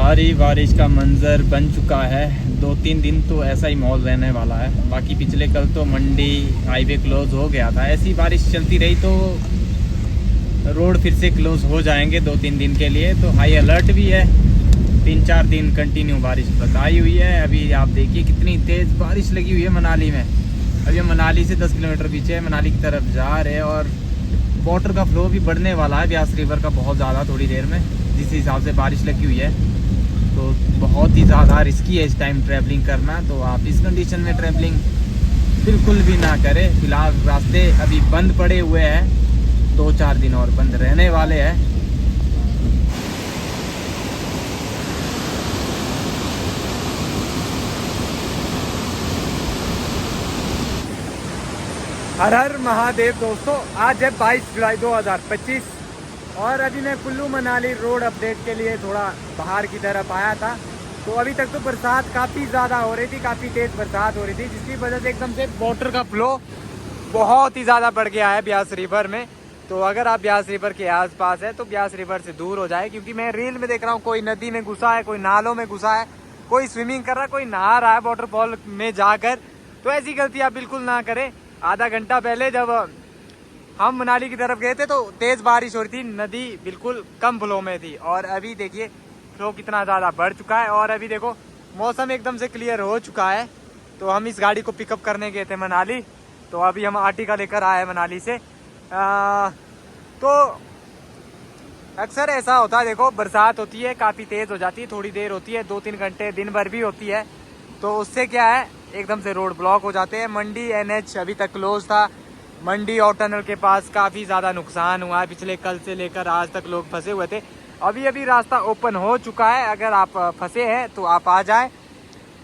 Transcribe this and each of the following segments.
भारी बारिश का मंजर बन चुका है। 2-3 दिन तो ऐसा ही माहौल रहने वाला है। बाकी पिछले कल तो मंडी हाईवे क्लोज हो गया था। ऐसी बारिश चलती रही तो रोड फिर से क्लोज हो जाएंगे 2-3 दिन के लिए। तो हाई अलर्ट भी है। 3-4 दिन कंटिन्यू बारिश बताई हुई है। अभी आप देखिए कितनी तेज़ बारिश लगी हुई है मनाली में। अभी हम मनाली से 10 किलोमीटर पीछे मनाली की तरफ जा रहे हैं और वाटर का फ्लो भी बढ़ने वाला है ब्यास रिवर का बहुत ज़्यादा थोड़ी देर में, जिस हिसाब से बारिश लगी हुई है। तो बहुत ही ज़्यादा रिस्की है इस टाइम ट्रैवलिंग करना। तो आप इस कंडीशन में ट्रैवलिंग बिल्कुल भी ना करें। फिलहाल रास्ते अभी बंद पड़े हुए हैं, 2-4 दिन और बंद रहने वाले हैं। हर हर महादेव दोस्तों, आज है 22 जुलाई 2025 और अभी मैं कुल्लू मनाली रोड अपडेट के लिए थोड़ा बाहर की तरफ आया था। तो अभी तक तो बरसात काफ़ी ज़्यादा हो रही थी, काफ़ी तेज़ बरसात हो रही थी, जिसकी वजह से एकदम से वाटर का फ्लो बहुत ही ज़्यादा बढ़ गया है ब्यास रिवर में। तो अगर आप ब्यास रिवर के आसपास है तो ब्यास रिवर से दूर हो जाए, क्योंकि मैं रील में देख रहा हूँ कोई नदी में घुसा है, कोई नालों में घुसा है, कोई स्विमिंग कर रहा है, कोई नहा रहा है वाटरफॉल में जाकर। तो ऐसी गलती आप बिल्कुल ना करें। आधा घंटा पहले जब हम मनाली की तरफ गए थे तो तेज़ बारिश हो रही थी, नदी बिल्कुल कम फ्लो में थी। और अभी देखिए फ्लो कितना ज़्यादा बढ़ चुका है। और अभी देखो मौसम एकदम से क्लियर हो चुका है। तो हम इस गाड़ी को पिकअप करने गए थे मनाली, तो अभी हम आर्टिका लेकर आए हैं मनाली से। तो अक्सर ऐसा होता है, देखो बरसात होती है काफ़ी तेज़ हो जाती है, थोड़ी देर होती है, 2-3 घंटे दिन भर भी होती है। तो उससे क्या है, एकदम से रोड ब्लॉक हो जाते हैं। मंडी NH अभी तक क्लोज था। मंडी और टनल के पास काफ़ी ज़्यादा नुकसान हुआ है। पिछले कल से लेकर आज तक लोग फंसे हुए थे। अभी अभी रास्ता ओपन हो चुका है। अगर आप फंसे हैं तो आप आ जाएं।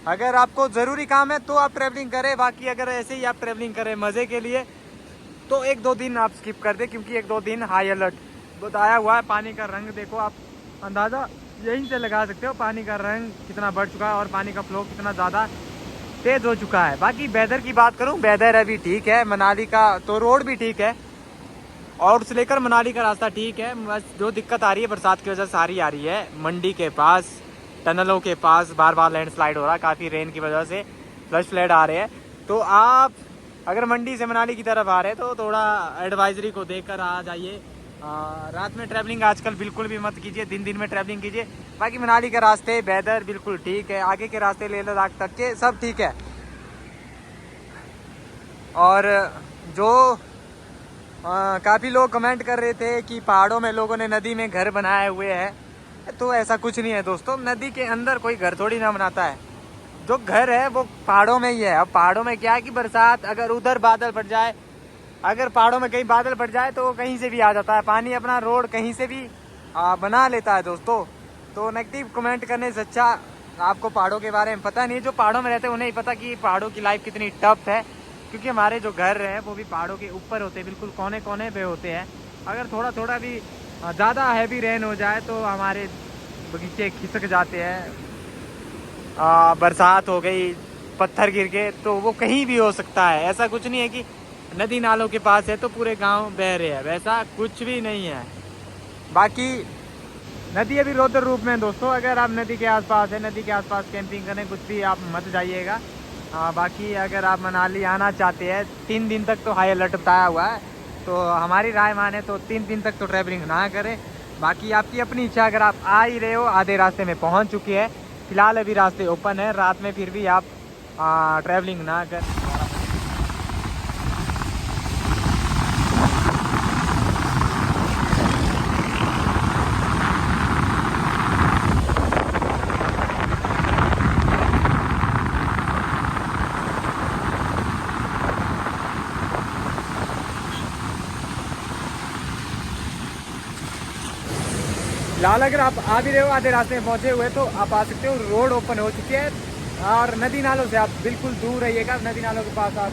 अगर आपको ज़रूरी काम है तो आप ट्रैवलिंग करें। बाकी अगर ऐसे ही आप ट्रैवलिंग करें मज़े के लिए तो 1-2 दिन आप स्किप कर दें, क्योंकि 1-2 दिन हाई अलर्ट बताया हुआ है। पानी का रंग देखो, आप अंदाज़ा यहीं से लगा सकते हो पानी का रंग कितना बढ़ चुका है और पानी का फ्लो कितना ज़्यादा तेज़ हो चुका है। बाकी वेदर की बात करूं, वेदर अभी ठीक है। मनाली का तो रोड भी ठीक है और उससे लेकर मनाली का रास्ता ठीक है। बस जो दिक्कत आ रही है बरसात की वजह से सारी आ रही है। मंडी के पास, टनलों के पास बार बार लैंडस्लाइड हो रहा है, काफ़ी रेन की वजह से फ्लश फ्लड आ रहे हैं। तो आप अगर मंडी से मनाली की तरफ आ रहे हैं तो थोड़ा एडवाइजरी को देखकर आ जाइए। रात में ट्रैवलिंग आजकल बिल्कुल भी मत कीजिए, दिन दिन में ट्रैवलिंग कीजिए। बाकी मनाली के रास्ते वेदर बिल्कुल ठीक है, आगे के रास्ते लेह लद्दाख तक के सब ठीक है। और जो काफ़ी लोग कमेंट कर रहे थे कि पहाड़ों में लोगों ने नदी में घर बनाए हुए हैं, तो ऐसा कुछ नहीं है दोस्तों। नदी के अंदर कोई घर थोड़ी ना बनाता है। जो घर है वो पहाड़ों में ही है। अब पहाड़ों में क्या है कि बरसात अगर उधर बादल पड़ जाए, अगर पहाड़ों में कहीं बादल पड़ जाए तो कहीं से भी आ जाता है पानी, अपना रोड कहीं से भी बना लेता है दोस्तों। तो नेगेटिव कमेंट करने से अच्छा आपको पहाड़ों के बारे में पता नहीं है। जो पहाड़ों में रहते हैं उन्हें ही पता कि पहाड़ों की लाइफ कितनी टफ है, क्योंकि हमारे जो घर हैं वो भी पहाड़ों के ऊपर होते हैं, बिल्कुल कोने कोने पे होते हैं। अगर थोड़ा थोड़ा भी ज़्यादा हैवी रेन हो जाए तो हमारे बगीचे खिसक जाते हैं। बरसात हो गई, पत्थर गिर गए, तो वो कहीं भी हो सकता है। ऐसा कुछ नहीं है कि नदी नालों के पास है तो पूरे गांव बह रहे हैं, वैसा कुछ भी नहीं है। बाकी नदी अभी रौद्र रूप में दोस्तों। अगर आप नदी के आसपास है, नदी के आसपास कैंपिंग करें, कुछ भी आप मत जाइएगा। बाकी अगर आप मनाली आना चाहते हैं, 3 दिन तक तो हाई अलर्ट बताया हुआ है, तो हमारी राय माने तो 3 दिन तक तो ट्रैवलिंग ना करें। बाकी आपकी अपनी इच्छा। अगर आप आ ही रहे हो, आधे रास्ते में पहुंच चुके हैं, फिलहाल अभी रास्ते ओपन है, रात में फिर भी आप ट्रैवलिंग ना करें। फिलहाल अगर आप आ भी रहे हो, आधे रास्ते में पहुंचे हुए, तो आप आ सकते हो। रोड ओपन हो चुकी है और नदी नालों से आप बिल्कुल दूर रहिएगा। नदी नालों के पास आप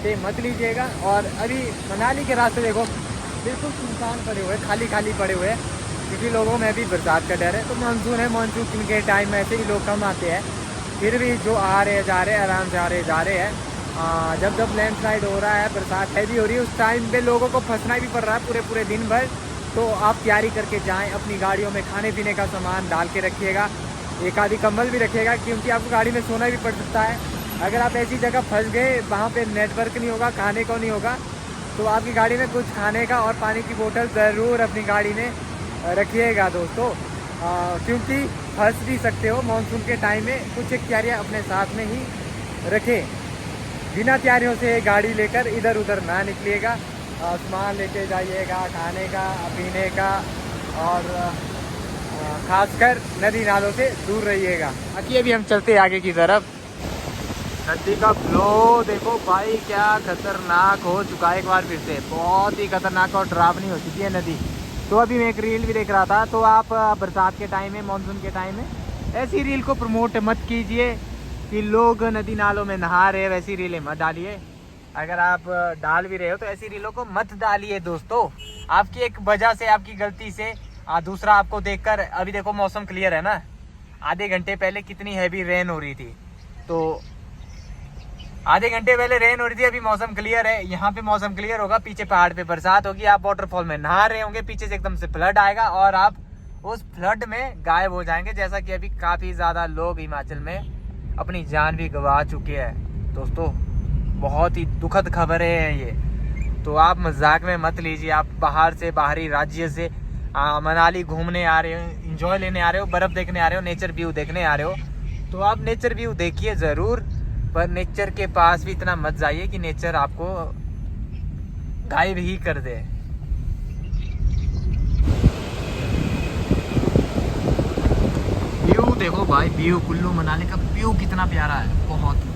से मत लीजिएगा। और अभी मनाली के रास्ते देखो बिल्कुल सुनसान पड़े हुए, खाली खाली पड़े हुए, क्योंकि लोगों में भी बरसात का डर है। तो मानसून है, मानसून के टाइम में ऐसे ही लोग कम आते हैं, फिर भी जो आ रहे हैं जा रहे हैं, आराम से आ रहे जा रहे हैं। जब जब लैंडस्लाइड हो रहा है, बरसात हैवी हो रही है, उस टाइम पे लोगों को फंसना भी पड़ रहा है पूरे पूरे दिन भर। तो आप तैयारी करके जाएं। अपनी गाड़ियों में खाने पीने का सामान डाल के रखिएगा, एक आधी कंबल भी रखिएगा, क्योंकि आपको गाड़ी में सोना भी पड़ सकता है। अगर आप ऐसी जगह फंस गए वहाँ पे नेटवर्क नहीं होगा, खाने को नहीं होगा, तो आपकी गाड़ी में कुछ खाने का और पानी की बोतल ज़रूर अपनी गाड़ी में रखिएगा दोस्तों, क्योंकि फंस भी सकते हो मानसून के टाइम में। कुछ एक तैयारियाँ अपने साथ में ही रखें, बिना तैयारियों से गाड़ी लेकर इधर उधर ना निकलिएगा। सामान लेके जाइएगा, खाने का पीने का, और खासकर नदी नालों से दूर रहिएगा। बाकी अभी हम चलते हैं आगे की तरफ। नदी का फ्लो देखो भाई क्या खतरनाक हो चुका है, एक बार फिर से बहुत ही खतरनाक और डरावनी हो चुकी है नदी। तो अभी मैं एक रील भी देख रहा था, तो आप बरसात के टाइम में, मानसून के टाइम में ऐसी रील को प्रमोट मत कीजिए कि लोग नदी नालों में नहा रहे, वैसी रीलें मत डालिए। अगर आप डाल भी रहे हो तो ऐसी रीलों को मत डालिए दोस्तों, आपकी एक वजह से, आपकी गलती से। दूसरा, आपको देखकर, अभी देखो मौसम क्लियर है ना, आधे घंटे पहले कितनी हैवी रेन हो रही थी, तो आधे घंटे पहले रेन हो रही थी, अभी मौसम क्लियर है। यहाँ पे मौसम क्लियर होगा, पीछे पहाड़ पे बरसात होगी, आप वाटरफॉल में नहा रहे होंगे, पीछे से एकदम से फ्लड आएगा और आप उस फ्लड में गायब हो जाएंगे, जैसा कि अभी काफी ज्यादा लोग हिमाचल में अपनी जान भी गंवा चुके हैं दोस्तों। बहुत ही दुखद खबर है ये, तो आप मजाक में मत लीजिए। आप बाहर से, बाहरी राज्य से मनाली घूमने आ रहे हो, इंजॉय लेने आ रहे हो, बर्फ देखने आ रहे हो, नेचर व्यू देखने आ रहे हो, तो आप नेचर व्यू देखिए ज़रूर, पर नेचर के पास भी इतना मत जाइए कि नेचर आपको गायब ही कर दे। व्यू देखो भाई, व्यू कुल्लू मनाली का व्यू कितना प्यारा है, बहुत